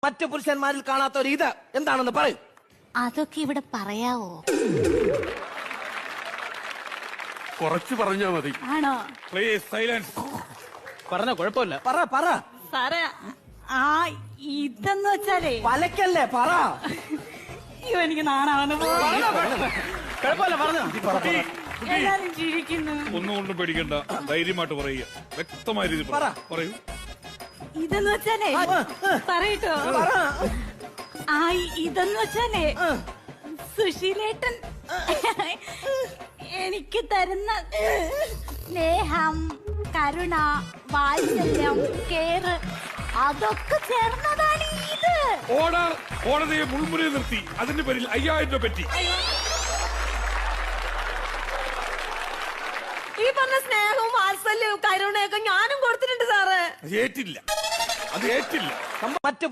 മറ്റു പുരുഷന്മാരിൽ കാണാത്ത ഒരു ഇത് എന്താണെന്ന് പറയും. അതൊക്കെ ഇവിടെ പറയാവോ? കുറച്ച് പറഞ്ഞാ മതി. ആണോ? Please silence. പറഞ്ഞ കുഴപ്പമില്ല. പറ പറ. സാറേ, ആ ഇതെന്ന് വെച്ചാലേ വലക്കല്ലേ, പറ. അയ്യോ, എനിക്ക് നാണാവുന്ന കുഴപ്പമില്ല, പറഞ്ഞു. എല്ലാരും ജീവിക്കുന്നു. ഒന്നും കൊണ്ടും പേടിക്കണ്ട, ധൈര്യമായിട്ട് പറയുക. വ്യക്തമായ രീതിയിൽ പറയൂ. ഇതെന്ന് വെച്ചാലേ പറയട്ടോ. ആ ഇതെന്ന് വെച്ചാലേ സുശീലേട്ടൻ എനിക്ക് തരുന്ന സ്നേഹം, കരുണ, വാത്സല്യം, കെയർ അതൊക്കെ ചേർന്നതാണ് ഇത്. ഓർഡർ കോടതിയെ മുൾമുനയിൽ നിർത്തി അതിന്റെ പേരിൽ 5000 രൂപ പറ്റി. ഈ പറഞ്ഞ സ്നേഹവും വാത്സല്യവും കരുണയൊക്കെ ഞാനും കൊടുത്തിട്ടുണ്ട് സാറ്. അത് ഏറ്റില്ല. മറ്റു